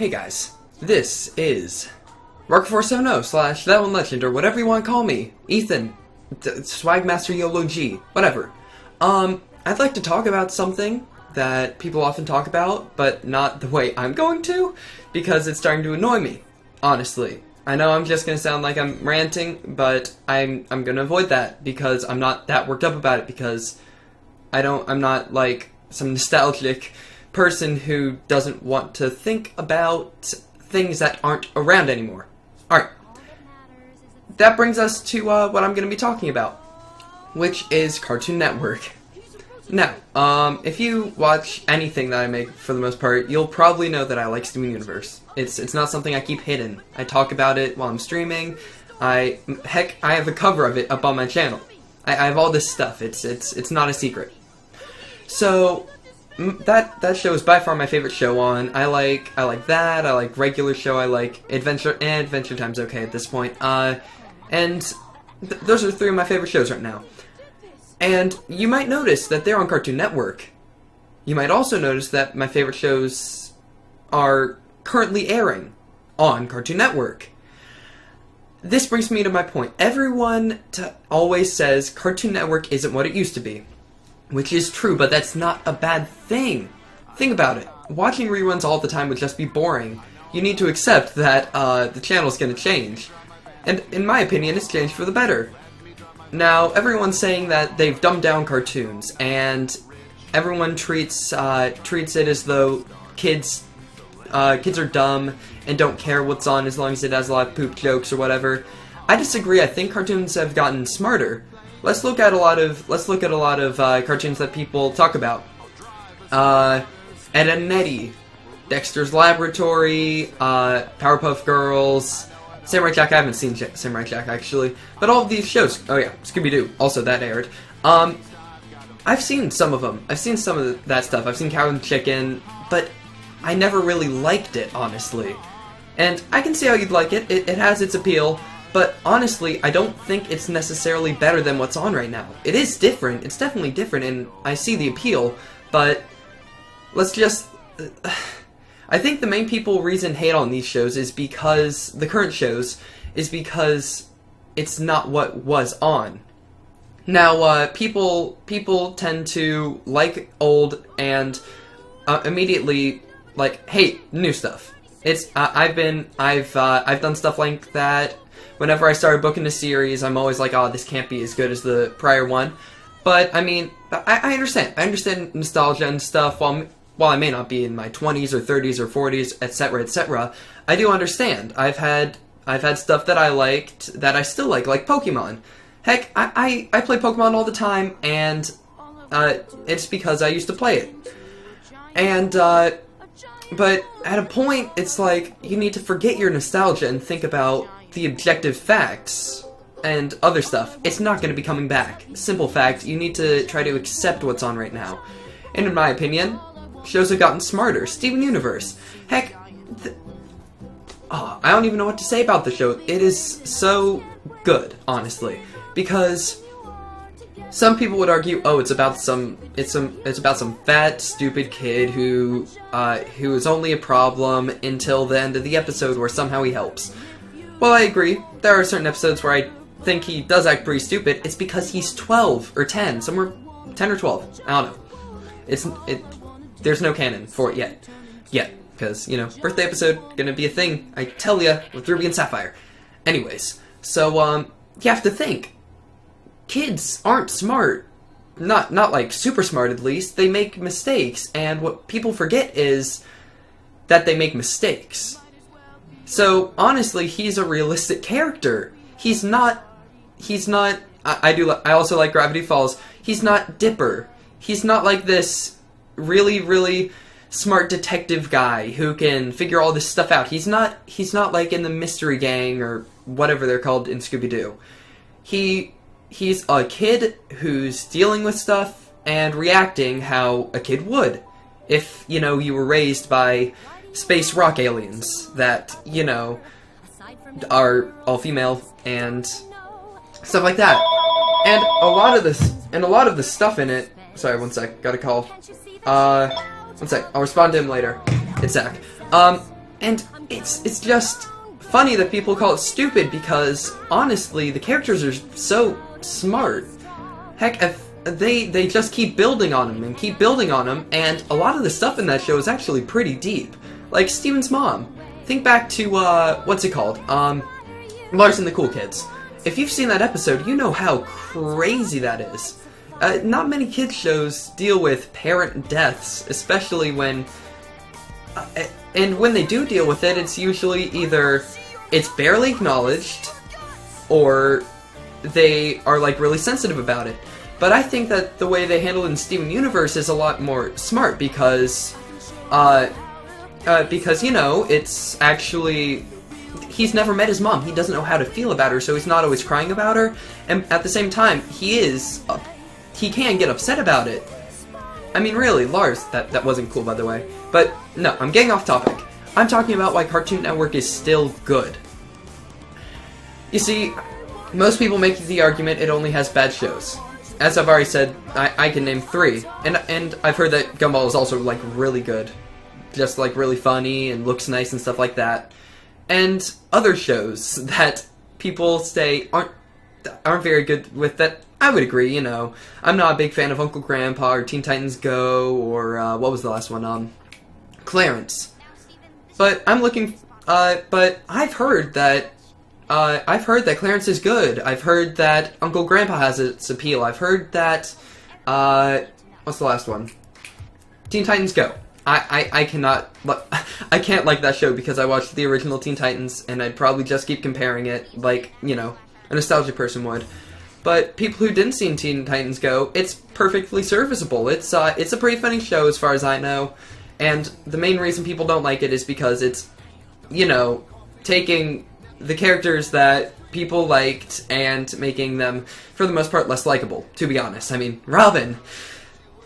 Hey guys, this is Mark470 slash That One Legend, or whatever you want to call me. Ethan, Swagmaster YOLO G, whatever. I'd like to talk about something that people often talk about, but not the way I'm going to, because it's starting to annoy me, honestly. I know I'm just gonna sound like I'm ranting, but I'm gonna avoid that, because I'm not that worked up about it, because I'm not like some nostalgic person who doesn't want to think about things that aren't around anymore. Alright. That brings us to what I'm going to be talking about, which is Cartoon Network. Now, if you watch anything that I make for the most part, you'll probably know that I like Steven Universe. It's not something I keep hidden. I talk about it while I'm streaming. Heck, I have a cover of it up on my channel. I have all this stuff. It's not a secret. So that show is by far my favorite show on. I like that. I like regular show. I like Adventure Time's okay at this point. Those are three of my favorite shows right now. And you might notice that they're on Cartoon Network. You might also notice that my favorite shows are currently airing on Cartoon Network. This brings me to my point. Everyone always says Cartoon Network isn't what it used to be. Which is true, but that's not a bad thing. Think about it. Watching reruns all the time would just be boring. You need to accept that the channel's gonna change. And in my opinion, it's changed for the better. Now, everyone's saying that they've dumbed down cartoons, and everyone treats it as though kids are dumb and don't care what's on as long as it has a lot of poop jokes or whatever. I disagree. I think cartoons have gotten smarter. Let's look at a lot of cartoons that people talk about. Ed, Edd n Eddy, Dexter's Laboratory, Powerpuff Girls, Samurai Jack. I haven't seen Samurai Jack actually, but all of these shows. Oh yeah, Scooby-Doo. Also that aired. I've seen some of them. I've seen some of that stuff. I've seen Cow and Chicken, but I never really liked it, honestly. And I can see how you'd like it. It has its appeal. But honestly, I don't think it's necessarily better than what's on right now. It is different, it's definitely different, and I see the appeal, but let's just... I think the main reason hate on these shows is because, the current shows, is because it's not what was on. Now, people tend to like old and immediately, like, hate new stuff. I've done stuff like that. Whenever I start booking a series, I'm always like, oh, this can't be as good as the prior one. But, I mean, I understand. I understand nostalgia and stuff. While I may not be in my 20s or 30s or 40s, etc., etc., I do understand. I've had stuff that I liked, that I still like Pokemon. Heck, I play Pokemon all the time, and it's because I used to play it. And, but at a point, it's like, you need to forget your nostalgia and think about the objective facts and other stuff. It's not going to be coming back. Simple fact, you need to try to accept what's on right now. And in my opinion, shows have gotten smarter. Steven Universe. Heck, I don't even know what to say about the show. It is so good, honestly. Because some people would argue, oh, it's about some fat, stupid kid who is only a problem until the end of the episode where somehow he helps. Well, I agree. There are certain episodes where I think he does act pretty stupid. It's because he's 12 or 10, somewhere 10 or 12. I don't know. There's no canon for it yet. Because, you know, birthday episode gonna be a thing. I tell ya, with Ruby and Sapphire. Anyways, so you have to think. Kids aren't smart. Not like super smart at least. They make mistakes, and what people forget is that they make mistakes. So, honestly, he's a realistic character. He's not, I also like Gravity Falls. He's not Dipper. He's not like this really, really smart detective guy who can figure all this stuff out. He's not like in the Mystery Gang or whatever they're called in Scooby-Doo. He's a kid who's dealing with stuff and reacting how a kid would. If, you know, you were raised by space rock aliens that, you know, are all female and stuff like that. And a lot of the stuff in it. Sorry, one sec. Got a call. One sec. I'll respond to him later. It's Zach. And it's just funny that people call it stupid because, honestly, the characters are so smart. Heck, if they just keep building on them and keep building on them, and a lot of the stuff in that show is actually pretty deep. Like Steven's mom. Think back to, what's it called? Lars and the Cool Kids. If you've seen that episode, you know how crazy that is. Not many kids shows deal with parent deaths, especially when... and when they do deal with it, it's usually either it's barely acknowledged, or they are, like, really sensitive about it. But I think that the way they handle it in Steven Universe is a lot more smart because, you know, it's actually... He's never met his mom. He doesn't know how to feel about her, so he's not always crying about her. And at the same time, he can get upset about it. I mean, really, Lars, that wasn't cool, by the way. But, no, I'm getting off topic. I'm talking about why Cartoon Network is still good. You see, most people make the argument it only has bad shows. As I've already said, I can name 3. And I've heard that Gumball is also, like, really good. Just, like, really funny and looks nice and stuff like that. And other shows that people say aren't very good with that, I would agree, you know. I'm not a big fan of Uncle Grandpa or Teen Titans Go or, what was the last one? Clarence. But I'm looking, but I've heard that Clarence is good. I've heard that Uncle Grandpa has its appeal. I've heard that, what's the last one? Teen Titans Go. I can't like that show because I watched the original Teen Titans and I'd probably just keep comparing it like, you know, a nostalgia person would. But people who didn't see Teen Titans Go, it's perfectly serviceable. It's a pretty funny show as far as I know. And the main reason people don't like it is because it's, you know, taking the characters that people liked and making them, for the most part, less likable, to be honest. I mean, Robin,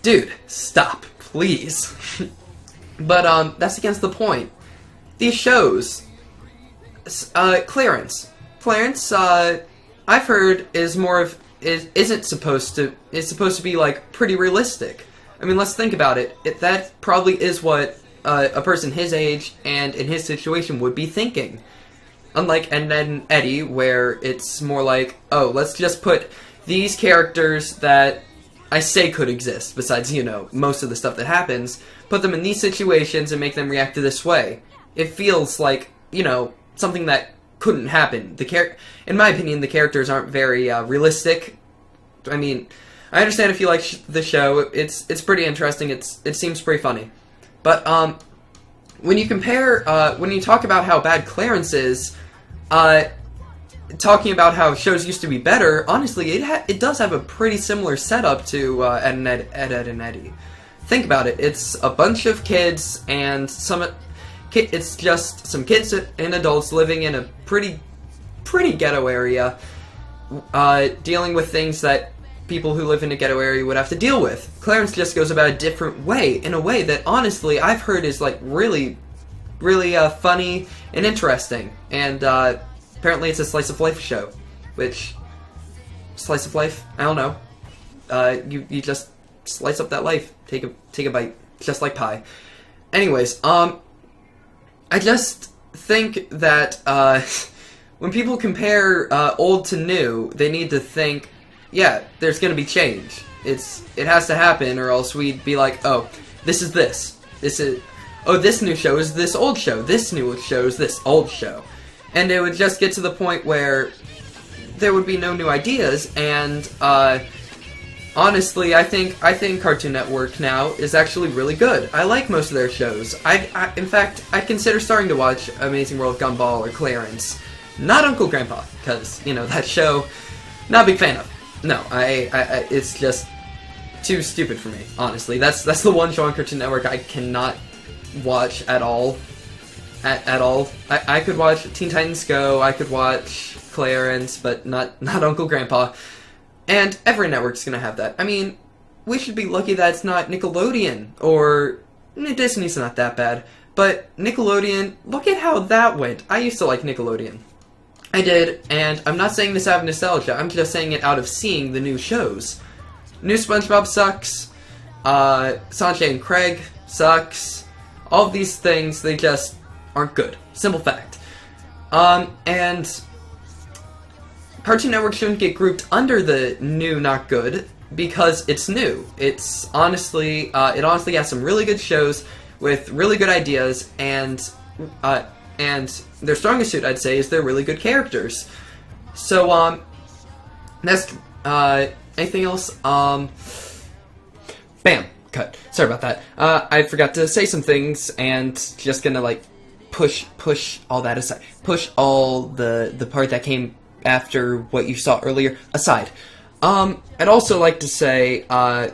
dude, stop, please. But, that's against the point. These shows, Clarence, I've heard is supposed to be, like, pretty realistic. I mean, let's think about it. That probably is what a person his age and in his situation would be thinking. Unlike Ed, Edd n Eddy, where it's more like, oh, let's just put these characters that I say could exist, besides, you know, most of the stuff that happens, put them in these situations and make them react to this way. It feels like, you know, something that couldn't happen. In my opinion, the characters aren't very realistic. I mean, I understand if you like the show. It's pretty interesting. It seems pretty funny. But when you compare, when you talk about how bad Clarence is, talking about how shows used to be better, honestly, it does have a pretty similar setup to Ed, Edd n Eddy. Think about it. It's a bunch of kids and it's just some kids and adults living in a pretty ghetto area, dealing with things that people who live in a ghetto area would have to deal with. Clarence just goes about a different way, in a way that, honestly, I've heard is, like, really funny and interesting. And, apparently it's a slice of life show, which, slice of life? I don't know. You just slice up that life, take a bite, just like pie. Anyways, I just think that, when people compare, old to new, they need to think, yeah, there's gonna be change. It has to happen, or else we'd be like, oh, this is this. Oh, this new show is this old show. This new show is this old show. And it would just get to the point where there would be no new ideas, and, honestly, I think Cartoon Network now is actually really good. I like most of their shows. In fact, I consider starting to watch Amazing World of Gumball or Clarence. Not Uncle Grandpa, because, you know, that show, not a big fan of. No, it's just too stupid for me, honestly. That's the one show on Cartoon Network I cannot watch at all. At all. I could watch Teen Titans Go, I could watch Clarence, but not Uncle Grandpa. And every network's gonna have that. I mean, we should be lucky that it's not Nickelodeon, or Disney's not that bad. But Nickelodeon, look at how that went. I used to like Nickelodeon. I did, and I'm not saying this out of nostalgia, I'm just saying it out of seeing the new shows. New SpongeBob sucks, Sanjay and Craig sucks, all of these things, they just aren't good. Simple fact. And Cartoon Network shouldn't get grouped under the new not good because it's new. It's honestly, it honestly has some really good shows with really good ideas, and their strongest suit, I'd say, is their really good characters. So, that's, anything else? Bam! Cut. Sorry about that. I forgot to say some things, and just gonna, like, push all that aside. Push all the part that came after what you saw earlier aside. I'd also like to say, I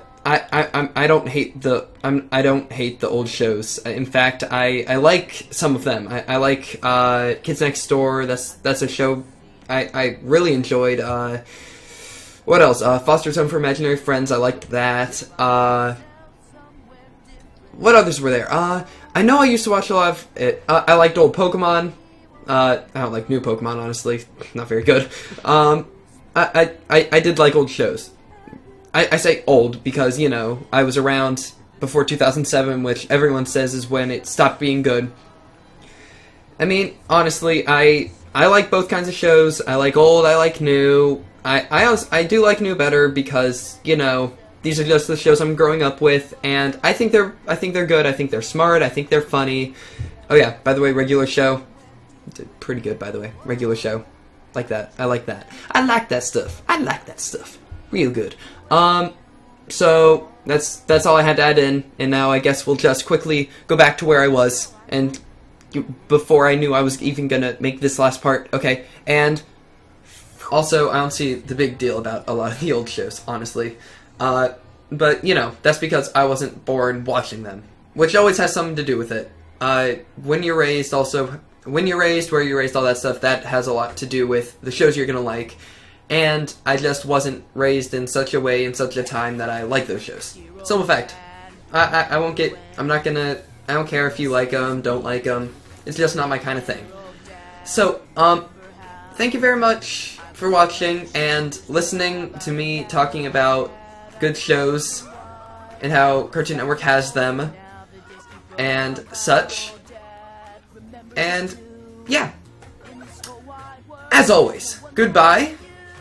don't hate the old shows. In fact, I like some of them. I like Kids Next Door. That's a show I really enjoyed. What else? Foster's Home for Imaginary Friends. I liked that. What others were there? I know I used to watch a lot of it. I liked old Pokemon. I don't like new Pokemon, honestly. Not very good. I did like old shows. I say old because, you know, I was around before 2007, which everyone says is when it stopped being good. I mean, honestly, I like both kinds of shows. I like old, I like new. I do like new better because, you know, these are just the shows I'm growing up with, and I think they're good. I think they're smart. I think they're funny. Oh yeah, by the way, Regular Show, did pretty good, by the way. Regular Show, like that. I like that. I like that stuff. Real good. So that's all I had to add in, and now I guess we'll just quickly go back to where I was, and before I knew I was even gonna make this last part. Okay, and also I don't see the big deal about a lot of the old shows, honestly. But, you know, that's because I wasn't born watching them, which always has something to do with it. When you're raised, where you're raised, all that stuff, that has a lot to do with the shows you're gonna like, and I just wasn't raised in such a way, in such a time, that I like those shows. Simple fact. I don't care if you like them, don't like them, it's just not my kind of thing. So, thank you very much for watching and listening to me talking about good shows and how Cartoon Network has them and such. And yeah, as always, goodbye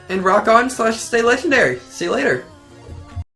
and rock on / stay legendary. See you later.